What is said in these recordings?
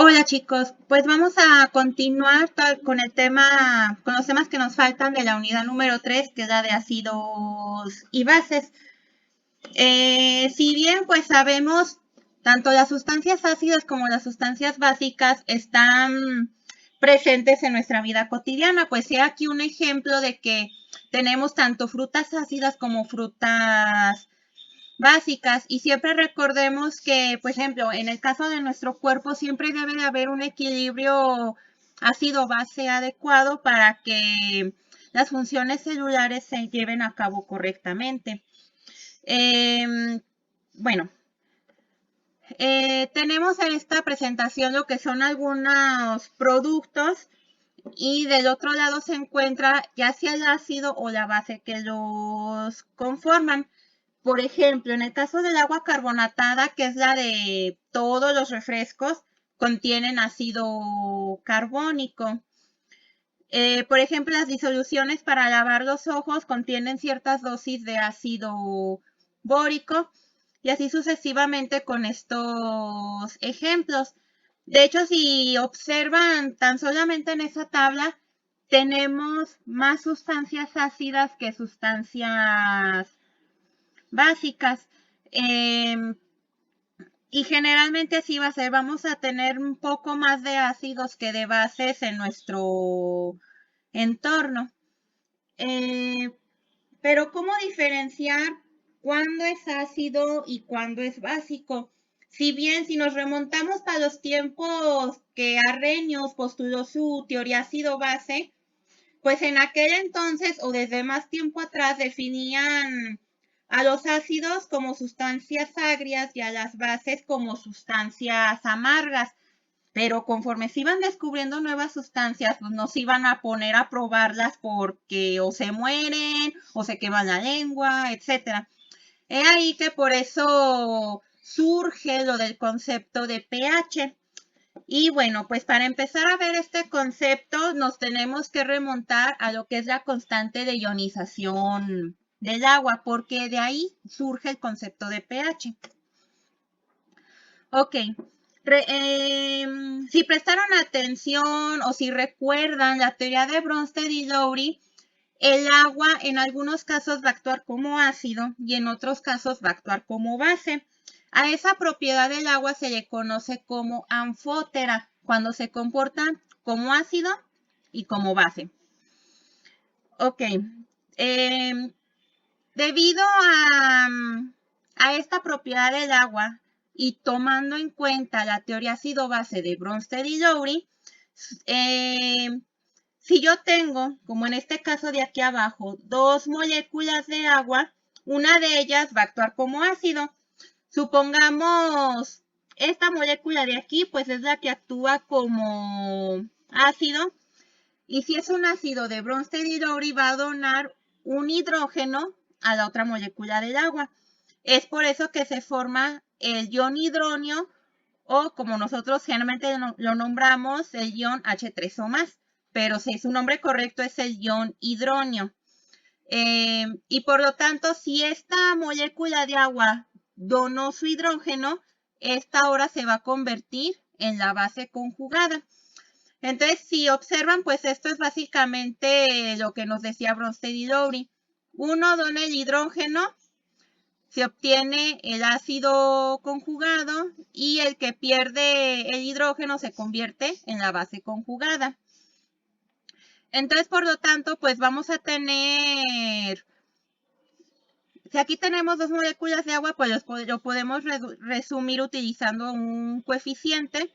Hola chicos, pues vamos a continuar con el tema, con los temas que nos faltan de la unidad número 3, que es la de ácidos y bases. Si bien pues sabemos, tanto las sustancias ácidas como las sustancias básicas están presentes en nuestra vida cotidiana, pues sea aquí un ejemplo de que tenemos tanto frutas ácidas como frutas básicas y siempre recordemos que, por ejemplo, en el caso de nuestro cuerpo siempre debe de haber un equilibrio ácido-base adecuado para que las funciones celulares se lleven a cabo correctamente. Eh, bueno, tenemos en esta presentación lo que son algunos productos y del otro lado se encuentra ya sea el ácido o la base que los conforman. Por ejemplo, en el caso del agua carbonatada, que es la de todos los refrescos, contienen ácido carbónico. Por ejemplo, las disoluciones para lavar los ojos contienen ciertas dosis de ácido bórico y así sucesivamente con estos ejemplos. De hecho, si observan tan solamente en esa tabla, tenemos más sustancias ácidas que sustancias básicas. Eh, y generalmente así va a ser. Vamos a tener un poco más de ácidos que de bases en nuestro entorno. Eh, pero ¿cómo diferenciar cuándo es ácido y cuándo es básico? Si bien si nos remontamos a los tiempos que Arrhenius postuló su teoría ácido-base, pues en aquel entonces o desde más tiempo atrás definían a los ácidos como sustancias agrias y a las bases como sustancias amargas. Pero conforme se iban descubriendo nuevas sustancias, pues nos iban a poner a probarlas porque o se mueren o se queman la lengua, etcétera. He ahí que por eso surge lo del concepto de pH. Y bueno, pues para empezar a ver este concepto nos tenemos que remontar a lo que es la constante de ionización del agua, porque de ahí surge el concepto de pH. Ok, si prestaron atención o si recuerdan la teoría de Bronsted y Lowry, el agua en algunos casos va a actuar como ácido y en otros casos va a actuar como base. A esa propiedad del agua se le conoce como anfótera, cuando se comporta como ácido y como base. Ok, eh, debido a esta propiedad del agua y tomando en cuenta la teoría ácido-base de Bronsted y Lowry, eh, si yo tengo, como en este caso de aquí abajo, dos moléculas de agua, una de ellas va a actuar como ácido. Supongamos esta molécula de aquí, pues es la que actúa como ácido. Y si es un ácido de Bronsted y Lowry, va a donar un hidrógeno a la otra molécula del agua. Es por eso que se forma el ion hidronio o como nosotros generalmente lo nombramos, el ion H3 o más. Pero si su nombre correcto es el ion hidronio. Y por lo tanto, si esta molécula de agua donó su hidrógeno, esta ahora se va a convertir en la base conjugada. Entonces, si observan, pues esto es básicamente lo que nos decía Bronsted y Lowry. Uno dona el hidrógeno, se obtiene el ácido conjugado y el que pierde el hidrógeno se convierte en la base conjugada. Entonces, por lo tanto, pues vamos a tener, si aquí tenemos dos moléculas de agua, pues lo podemos resumir utilizando un coeficiente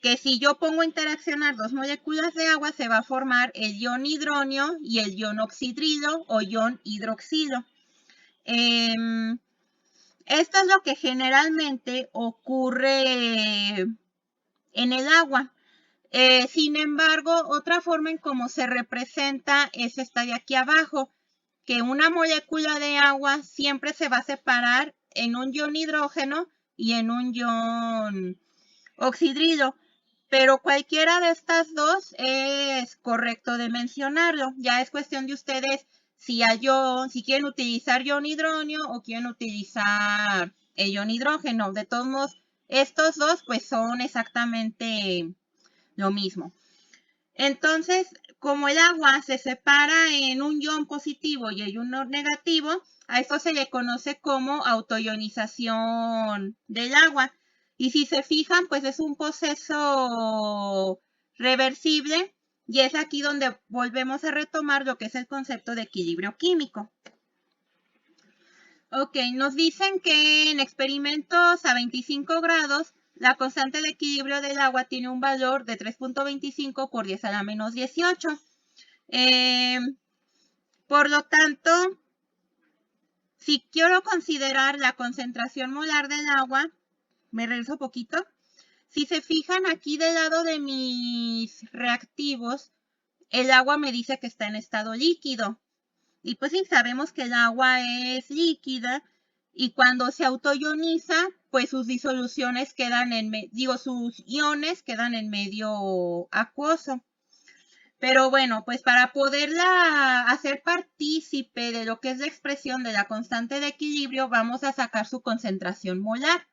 que si yo pongo a interaccionar dos moléculas de agua, se va a formar el ion hidronio y el ion oxidrilo o ion hidroxilo. Esto es lo que generalmente ocurre en el agua. Sin embargo, otra forma en cómo se representa es esta de aquí abajo, que una molécula de agua siempre se va a separar en un ion hidrógeno y en un ion oxidrilo. Pero cualquiera de estas dos es correcto de mencionarlo. Ya es cuestión de ustedes si quieren utilizar ion hidronio o quieren utilizar el ion hidrógeno. De todos modos, Estos dos pues son exactamente lo mismo. Entonces, como el agua se separa en un ion positivo y un ion negativo, a esto se le conoce como autoionización del agua. Y si se fijan, pues es un proceso reversible y es aquí donde volvemos a retomar lo que es el concepto de equilibrio químico. Ok, nos dicen que en experimentos a 25 grados, la constante de equilibrio del agua tiene un valor de 3.25 por 10 a la menos 18. Por lo tanto, si quiero considerar la concentración molar del agua, me regreso un poquito. Si se fijan aquí del lado de mis reactivos, el agua me dice que está en estado líquido. Y pues sí, sabemos que el agua es líquida y cuando se autoioniza, pues sus disoluciones quedan sus iones quedan en medio acuoso. Pero bueno, pues para poderla hacer partícipe de lo que es la expresión de la constante de equilibrio, vamos a sacar su concentración molar,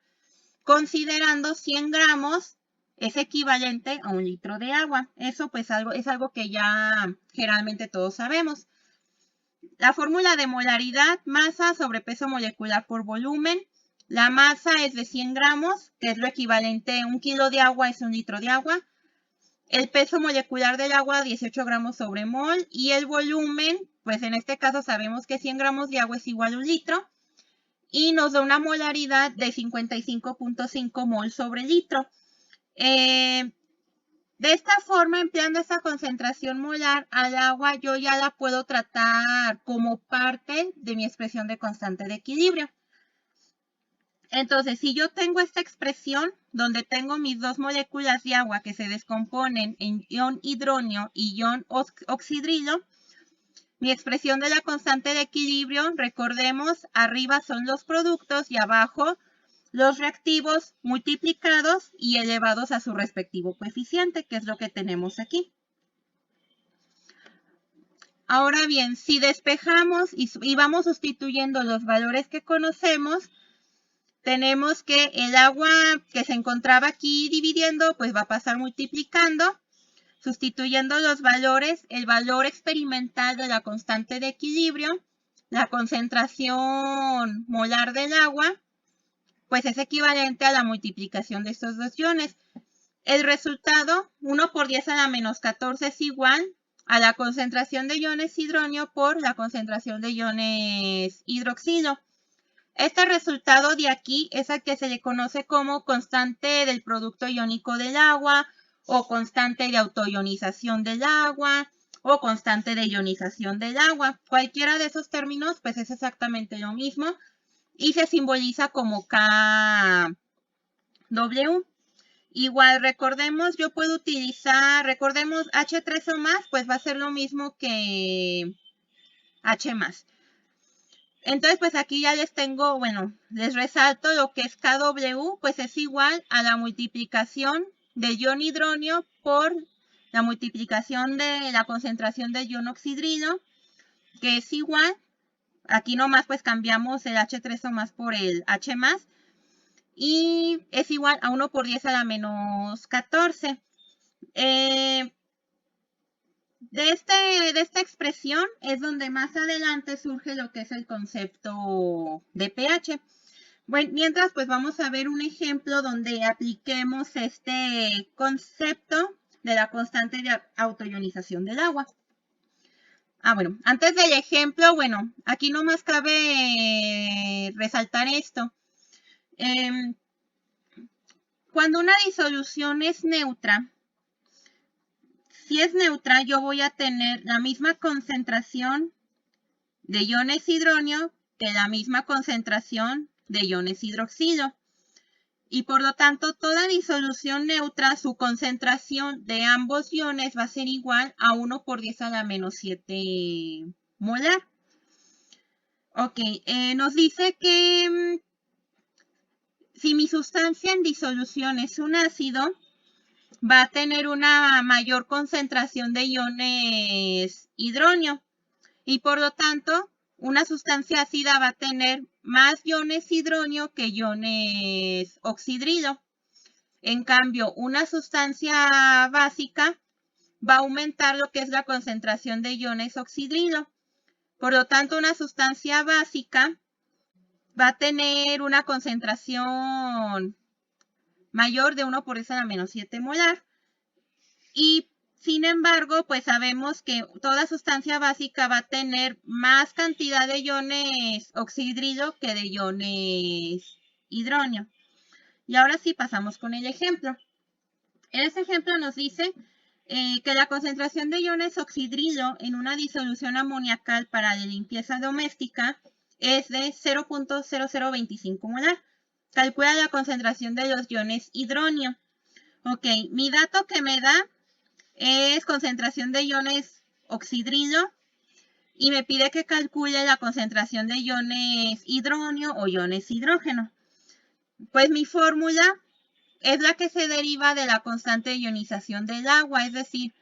considerando 100 gramos es equivalente a 1 litro de agua. Eso pues es algo que ya generalmente todos sabemos. La fórmula de molaridad, masa sobre peso molecular por volumen. La masa es de 100 gramos, que es lo equivalente a 1 kilo de agua es 1 litro de agua. El peso molecular del agua, 18 gramos sobre mol. Y el volumen, pues en este caso sabemos que 100 gramos de agua es igual a 1 litro. Y nos da una molaridad de 55.5 mol sobre litro. De esta forma, empleando esa concentración molar al agua, yo ya la puedo tratar como parte de mi expresión de constante de equilibrio. Entonces, si yo tengo esta expresión donde tengo mis dos moléculas de agua que se descomponen en ion hidronio y ion oxidrilo, mi expresión de la constante de equilibrio, recordemos, arriba son los productos y abajo los reactivos multiplicados y elevados a su respectivo coeficiente, que es lo que tenemos aquí. Ahora bien, si despejamos y vamos sustituyendo los valores que conocemos, tenemos que el agua que se encontraba aquí dividiendo, pues va a pasar multiplicando, sustituyendo los valores, el valor experimental de la constante de equilibrio, la concentración molar del agua, pues es equivalente a la multiplicación de estos dos iones. El resultado, 1 por 10 a la menos 14 es igual a la concentración de iones hidronio por la concentración de iones hidroxilo. Este resultado de aquí es el que se le conoce como constante del producto iónico del agua o constante de autoionización del agua o constante de ionización del agua. Cualquiera de esos términos pues es exactamente lo mismo y se simboliza como KW. Igual, recordemos, yo puedo utilizar, recordemos H3 o más, pues va a ser lo mismo que H más. Entonces, pues aquí ya les tengo, bueno, les resalto lo que es KW, pues es igual a la multiplicación del ion hidronio por la multiplicación de la concentración del ion oxidrilo, que es igual, aquí nomás pues cambiamos el H3 o más por el H más, y es igual a 1 por 10 a la menos 14. De esta expresión es donde más adelante surge lo que es el concepto de pH. Bueno, mientras pues vamos a ver un ejemplo donde apliquemos este concepto de la constante de autoionización del agua. Bueno, antes del ejemplo, bueno, aquí nomás cabe resaltar esto. Cuando una disolución es neutra, si es neutra, yo voy a tener la misma concentración de iones hidronio que la misma concentración de iones hidroxilo. Y por lo tanto, toda disolución neutra, su concentración de ambos iones va a ser igual a 1 por 10 a la menos 7 molar. Ok, nos dice que si mi sustancia en disolución es un ácido, va a tener una mayor concentración de iones hidronio y por lo tanto una sustancia ácida va a tener más iones hidronio que iones oxidrilo. En cambio, una sustancia básica va a aumentar lo que es la concentración de iones oxidrilo. Por lo tanto, una sustancia básica va a tener una concentración mayor de 1 por 10 a la menos 7 molar. Y sin embargo, pues sabemos que toda sustancia básica va a tener más cantidad de iones oxidrilo que de iones hidrógeno. Y ahora sí pasamos con el ejemplo. En este ejemplo nos dice que la concentración de iones oxidrilo en una disolución amoniacal para la limpieza doméstica es de 0.0025 molar. Calcula la concentración de los iones hidrógeno. Ok, mi dato que me da es concentración de iones oxidrilo y me pide que calcule la concentración de iones hidrógeno o iones hidrógeno. Pues mi fórmula es la que se deriva de la constante de ionización del agua, es decir,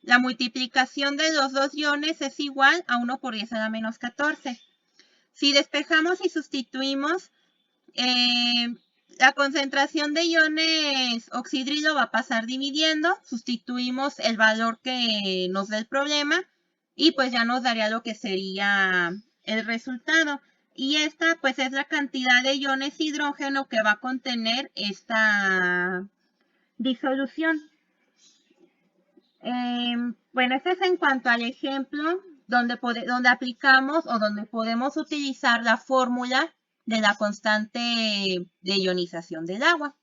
la multiplicación de los dos iones es igual a 1 por 10 a la menos 14. Si despejamos y sustituimos, la concentración de iones oxidrilo va a pasar dividiendo, sustituimos el valor que nos da el problema y pues ya nos daría lo que sería el resultado. Y esta pues es la cantidad de iones hidrógeno que va a contener esta disolución. Bueno, este es en cuanto al ejemplo donde aplicamos o donde podemos utilizar la fórmula de la constante de ionización del agua.